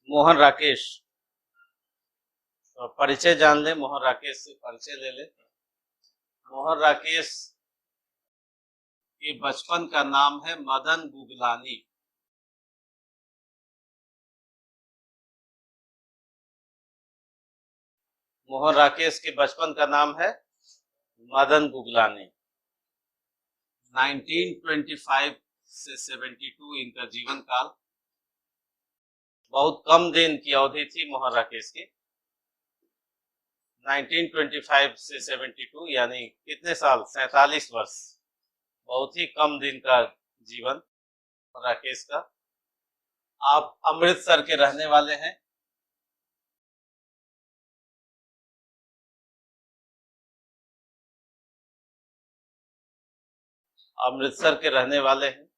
मोहन राकेश। तो परिचय जान ले, मोहन राकेश से परिचय ले ले। मोहन राकेश के बचपन का नाम है मदन गुगलानी। मोहन राकेश के बचपन का नाम है मदन गुगलानी। 1925 से 72 इनका जीवन काल। बहुत कम दिन की अवधि थी मोहन राकेश की। 1925 से 72 यानी कितने साल? 47 वर्ष। बहुत ही कम दिन का जीवन राकेश का। आप अमृतसर के रहने वाले हैं। अमृतसर के रहने वाले हैं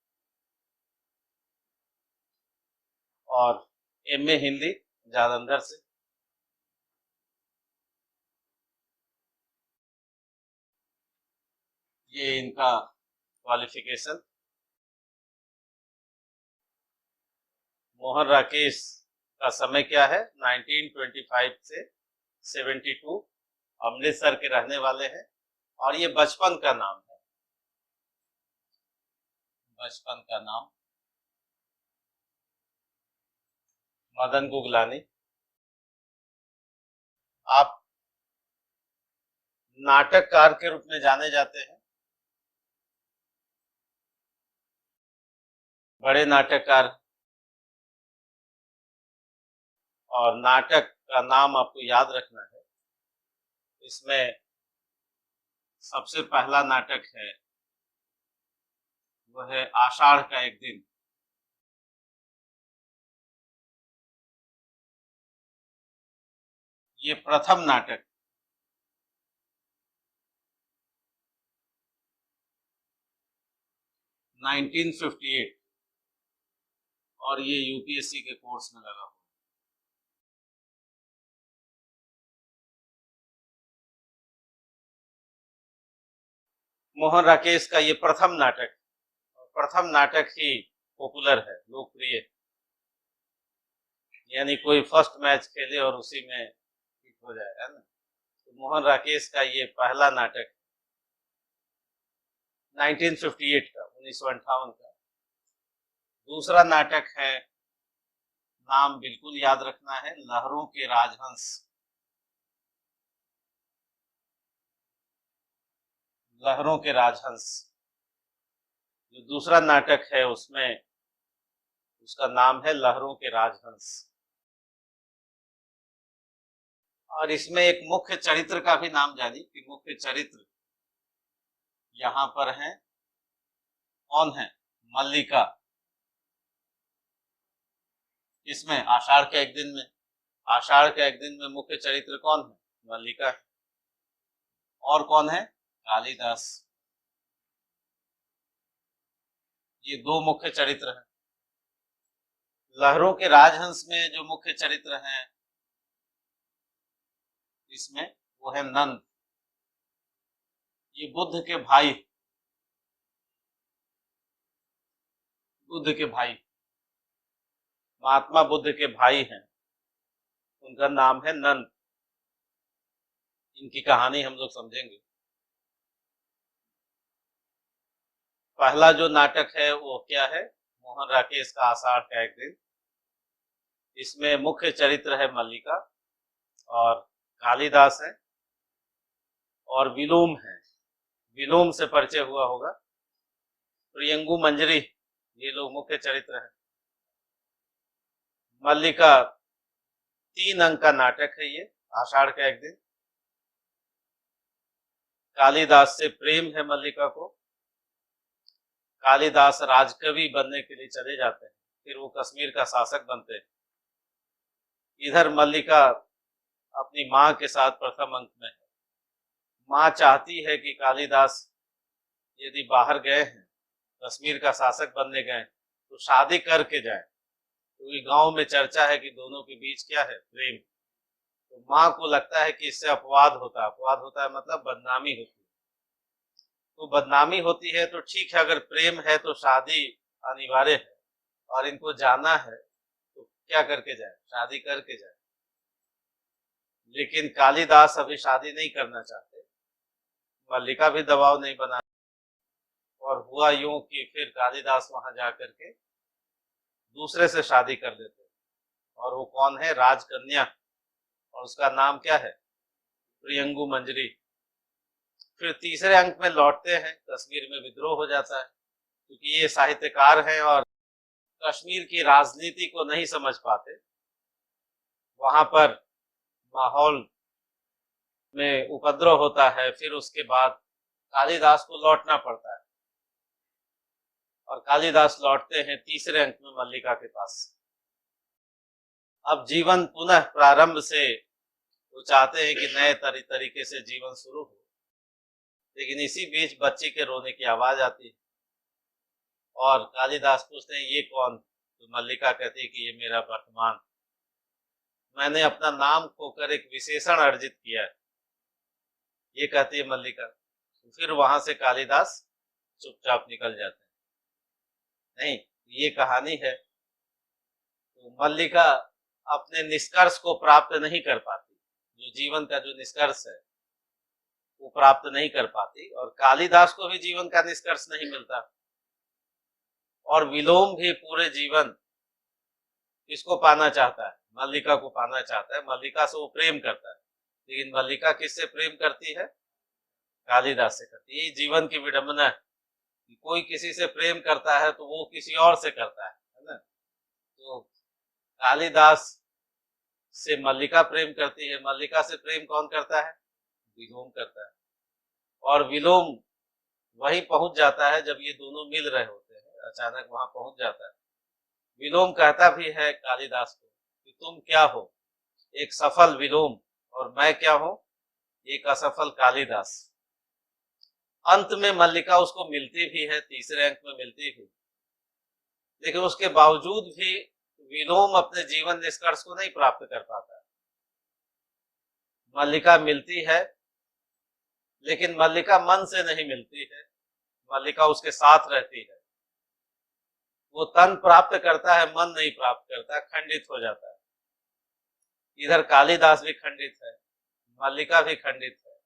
और एमए हिंदी जालंधर से। ये इनका क्वालिफिकेशन। मोहन राकेश का समय क्या है? 1925 से 72। अमृतसर के रहने वाले हैं और ये बचपन का नाम है। बचपन का नाम मदन गुगलानी। आप नाटककार के रूप में जाने जाते हैं। बड़े नाटककार। और नाटक का नाम आपको याद रखना है। इसमें सबसे पहला नाटक है वो है आषाढ़ का एक दिन। ये प्रथम नाटक। नाइनटीन 1958 और ये यूपीएससी के कोर्स में लगा हुआ। मोहन राकेश का ये प्रथम नाटक ही पॉपुलर है, लोकप्रिय। यानी कोई फर्स्ट मैच खेले और उसी में हिट हो जाए, है ना। तो मोहन राकेश का ये पहला नाटक 1958 का, 1958 का। दूसरा नाटक है, नाम बिल्कुल याद रखना है, लहरों के राजहंस। लहरों के राजहंस जो दूसरा नाटक है उसमें उसका नाम है लहरों के राजहंस। और इसमें एक मुख्य चरित्र का भी नाम जानिए कि मुख्य चरित्र यहाँ पर है, कौन है? मल्लिका। इसमें आषाढ़ के एक दिन में, आषाढ़ के एक दिन में मुख्य चरित्र कौन है? मल्लिका है। और कौन है? कालिदास। ये दो मुख्य चरित्र हैं। लहरों के राजहंस में जो मुख्य चरित्र हैं इसमें वो है नंद। ये बुद्ध के भाई, बुद्ध के भाई, महात्मा बुद्ध के भाई हैं। उनका नाम है नंद। इनकी कहानी हम लोग समझेंगे। पहला जो नाटक है वो क्या है? मोहन राकेश का आषाढ़ का एक दिन। इसमें मुख्य चरित्र है मल्लिका और कालिदास है और विलोम है। विलोम से परिचय हुआ होगा, प्रियंगु मंजरी, ये लोग मुख्य चरित्र हैं। मल्लिका 3 अंक का नाटक है ये, आषाढ़ का एक दिन। कालिदास से प्रेम है मल्लिका को। कालिदास राजकवि बनने के लिए चले जाते हैं, फिर वो कश्मीर का शासक बनते हैं। इधर मल्लिका अपनी माँ के साथ प्रथम अंक में है। माँ चाहती है कि कालिदास यदि बाहर गए हैं, कश्मीर का शासक बनने गए, तो शादी करके जाए, क्योंकि गांव में चर्चा है कि दोनों के बीच क्या है? प्रेम। तो माँ को लगता है कि इससे अपवाद होता है मतलब बदनामी होती है। तो बदनामी होती है तो ठीक है, अगर प्रेम है तो शादी अनिवार्य है और इनको जाना है, तो क्या करके जाए, शादी करके जाए। लेकिन कालिदास अभी शादी नहीं करना चाहते, मल्लिका भी दबाव नहीं बना। और हुआ यूं कि फिर कालिदास वहां जाकर के दूसरे से शादी कर लेते, और वो कौन है, राजकन्या, और उसका नाम क्या है, प्रियंगु मंजरी। फिर तीसरे अंक में लौटते हैं, कश्मीर में विद्रोह हो जाता है, क्योंकि ये साहित्यकार हैं और कश्मीर की राजनीति को नहीं समझ पाते। वहां पर माहौल में उपद्रव होता है। फिर उसके बाद कालिदास को लौटना पड़ता है, और कालिदास लौटते हैं तीसरे अंक में मल्लिका के पास। अब जीवन पुनः प्रारंभ से वो चाहते हैं कि नए तरीके से जीवन शुरू हो, लेकिन इसी बीच बच्ची के रोने की आवाज आती है, और कालिदास पूछते हैं ये कौन, तो मल्लिका कहती है कि ये मेरा वर्तमान, मैंने अपना नाम खोकर एक विशेषण अर्जित किया है, ये कहती है मल्लिका। तो फिर वहां से कालिदास चुपचाप निकल जाते हैं। नहीं, ये कहानी है। तो मल्लिका अपने निष्कर्ष को प्राप्त नहीं कर पाती, जो जीवन का जो निष्कर्ष है वो प्राप्त नहीं कर पाती, और कालिदास को भी जीवन का निष्कर्ष नहीं मिलता। और विलोम भी पूरे जीवन किसको पाना चाहता है, मल्लिका को पाना चाहता है। मल्लिका से वो प्रेम करता है, लेकिन मल्लिका किससे प्रेम करती है, कालिदास से करती है। ये जीवन की विडंबना है कि कोई किसी से प्रेम करता है तो वो किसी और से करता है ना। तो कालिदास से मल्लिका प्रेम करती है, मल्लिका से प्रेम कौन करता है, विलोम करता है। और विलोम वहीं पहुंच जाता है जब ये दोनों मिल रहे होते हैं, अचानक वहां पहुंच जाता है। विलोम कहता भी है कालिदास को कि तुम क्या हो, एक सफल विलोम, और मैं क्या हूं, एक असफल कालिदास। अंत में मल्लिका उसको मिलती भी है, तीसरे अंक में मिलती भी, लेकिन उसके बावजूद भी विलोम अपने जीवन निष्कर्ष को नहीं प्राप्त कर पाता। मल्लिका मिलती है, लेकिन मल्लिका मन से नहीं मिलती है, मल्लिका उसके साथ रहती है। वो तन प्राप्त करता है, मन नहीं प्राप्त करता, खंडित हो जाता है। इधर कालिदास भी खंडित है, मल्लिका भी खंडित है।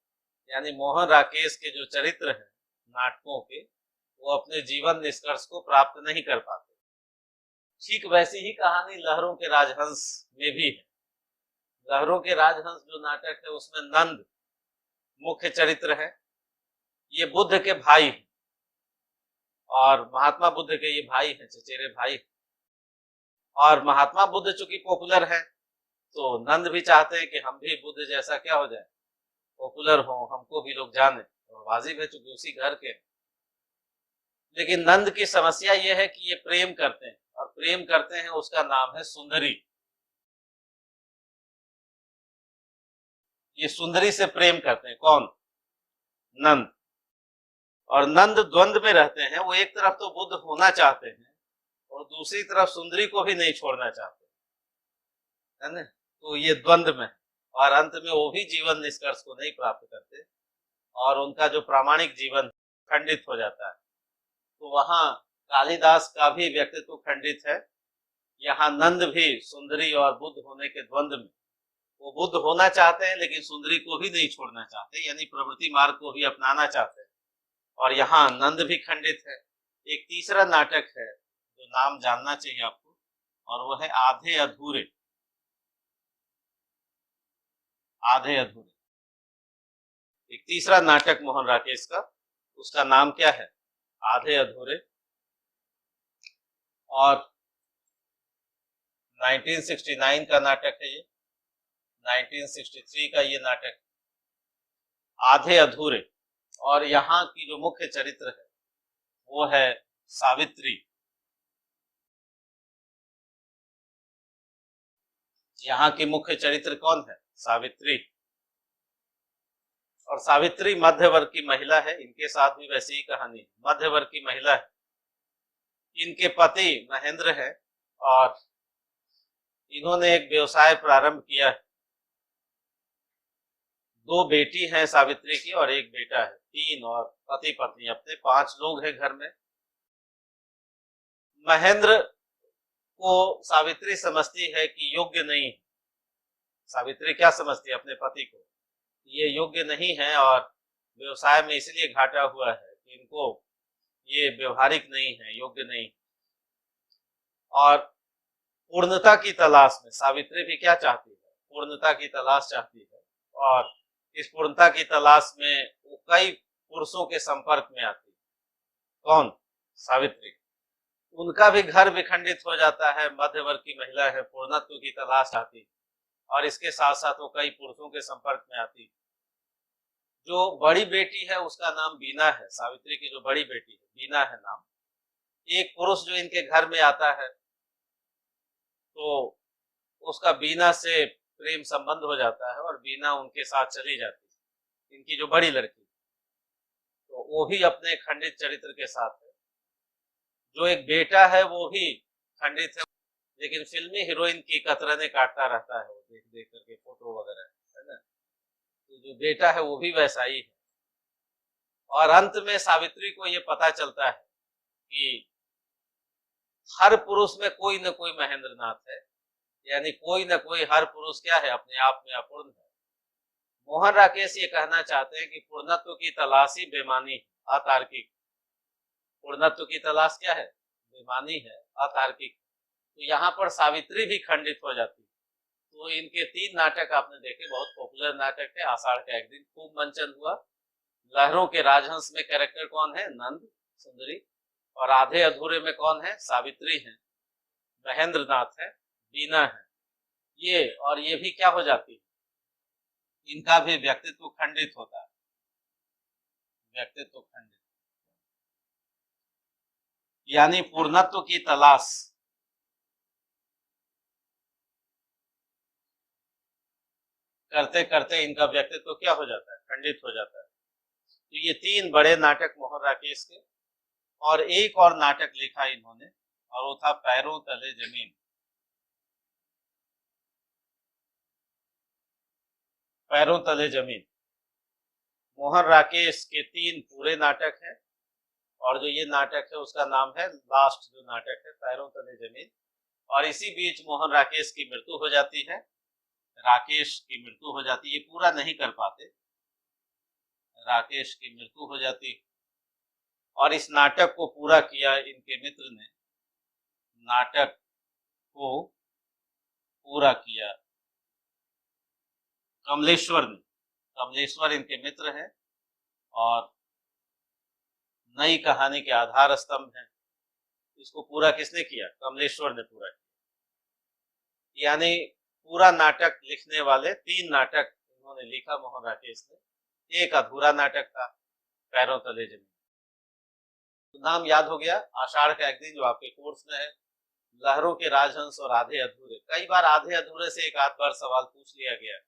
यानी मोहन राकेश के जो चरित्र हैं नाटकों के, वो अपने जीवन निष्कर्ष को प्राप्त नहीं कर पाते। ठीक वैसी ही कहानी लहरों के राजहंस में भी है। लहरों के राजहंस जो नाटक है उसमें नंद मुख्य चरित्र है। ये बुद्ध के भाई हैं, और महात्मा बुद्ध के ये भाई हैं, चचेरे भाई। और महात्मा बुद्ध चूंकि पॉपुलर है, तो नंद भी चाहते हैं कि हम भी बुद्ध जैसा क्या हो जाए, पॉपुलर हो, हमको भी लोग जाने, और वाजिब है चूंकि उसी घर के। लेकिन नंद की समस्या यह है कि ये प्रेम करते हैं, और प्रेम करते हैं उसका नाम है सुंदरी। ये सुंदरी से प्रेम करते हैं, कौन, नंद। और नंद द्वंद में रहते हैं, वो एक तरफ तो बुद्ध होना चाहते हैं और दूसरी तरफ सुंदरी को भी नहीं छोड़ना चाहते, है ना। तो ये द्वंद में, और अंत में वो भी जीवन निष्कर्ष को नहीं प्राप्त करते, और उनका जो प्रामाणिक जीवन खंडित हो जाता है। तो वहां कालिदास का भी व्यक्तित्व खंडित है। यहाँ नंद भी सुंदरी और बुद्ध होने के द्वंद में, वो बुद्ध होना चाहते हैं लेकिन सुंदरी को भी नहीं छोड़ना चाहते, यानी प्रवृत्ति मार्ग को भी अपनाना चाहते हैं। और यहाँ नंद भी खंडित है। एक तीसरा नाटक है जो नाम जानना चाहिए आपको, और वो है आधे अधूरे। आधे अधूरे एक तीसरा नाटक मोहन राकेश का, उसका नाम क्या है, आधे अधूरे। और 1969 का नाटक है ये, 1963 का ये नाटक आधे अधूरे। और यहाँ की जो मुख्य चरित्र है वो है सावित्री। यहाँ की मुख्य चरित्र कौन है, सावित्री। और सावित्री मध्य वर्ग की महिला है, इनके साथ भी वैसी ही कहानी है, मध्य वर्ग की महिला है। इनके पति महेंद्र है, और इन्होंने एक व्यवसाय प्रारंभ किया है। 2 बेटी हैं सावित्री की और 1 बेटा है, 3, और पति पत्नी अपने 5 लोग हैं घर में। महेंद्र को सावित्री समझती है कि योग्य नहीं है। सावित्री क्या समझती है अपने पति को, ये योग्य नहीं है और व्यवसाय में इसलिए घाटा हुआ है कि इनको ये व्यवहारिक नहीं है, योग्य नहीं। और पूर्णता की तलाश में सावित्री भी क्या चाहती है, पूर्णता की तलाश चाहती है। और इस पूर्णता की तलाश में वो कई पुरुषों के संपर्क में आती है। कौन? सावित्री। उनका भी घर विखंडित हो जाता है, मध्यवर्ग की महिला है, पूर्णत्व की तलाश आती और इसके साथ साथ वो कई पुरुषों के संपर्क में आती। जो बड़ी बेटी है उसका नाम बीना है, सावित्री की जो बड़ी बेटी है बीना है नाम। एक पुरुष जो इनके घर में आता है तो उसका बीना से प्रेम संबंध हो जाता है और बीना उनके साथ चली जाती है, इनकी जो बड़ी लड़की। तो वो भी अपने खंडित चरित्र के साथ है। जो एक बेटा है वो भी खंडित है, लेकिन फिल्मी हीरोइन की कतरने काटता रहता है, वो देख देख करके फोटो वगैरह, है ना। तो जो बेटा है वो भी वैसा ही है। और अंत में सावित्री को ये पता चलता है कि हर पुरुष में कोई न कोई महेंद्रनाथ है, यानी कोई न कोई, हर पुरुष क्या है, अपने आप में अपूर्ण है। मोहन राकेश ये कहना चाहते हैं कि पूर्णत्व की तलाश ही बेमानी, अतार्किक। पूर्णत्व की तलाश क्या है? बेमानी है, अतार्किक। तो यहाँ पर सावित्री भी खंडित हो जाती है। तो इनके 3 नाटक आपने देखे, बहुत पॉपुलर नाटक है। आषाढ़ का एक दिन खूब मंचन हुआ। लहरों के राजहंस में कैरेक्टर कौन है? नंद सुंदरी। और आधे अधूरे में कौन है? सावित्री है, महेंद्रनाथ है, बीना है। ये और ये भी क्या हो जाती है, इनका भी व्यक्तित्व खंडित होता है, व्यक्तित्व खंडित। यानी पूर्णत्व की तलाश करते करते इनका व्यक्तित्व क्या हो जाता है? खंडित हो जाता है। तो ये 3 बड़े नाटक मोहन राकेश के। और एक और नाटक लिखा इन्होंने और वो था पैरों तले जमीन। पैरों तले जमीन मोहन राकेश के 3 पूरे नाटक हैं और जो ये नाटक है उसका नाम है लास्ट, जो नाटक है पैरों तले जमीन। और इसी बीच मोहन राकेश की मृत्यु हो जाती है, राकेश की मृत्यु हो जाती है, ये पूरा नहीं कर पाते, राकेश की मृत्यु हो जाती। और इस नाटक को पूरा किया इनके मित्र ने, नाटक को पूरा किया कमलेश्वर ने। कमलेश्वर इनके मित्र हैं और नई कहानी के आधार स्तंभ हैं। इसको पूरा किसने किया? कमलेश्वर ने पूरा किया। यानी पूरा नाटक लिखने वाले 3 नाटक इन्होंने लिखा मोहन राकेश ने। एक अधूरा नाटक था पैरों तले जमीन, तो नाम याद हो गया। आषाढ़ का एक दिन जो आपके कोर्स में है, लहरों के राजहंस और आधे अधूरे। कई बार आधे अधूरे से एक आध बार सवाल पूछ लिया गया।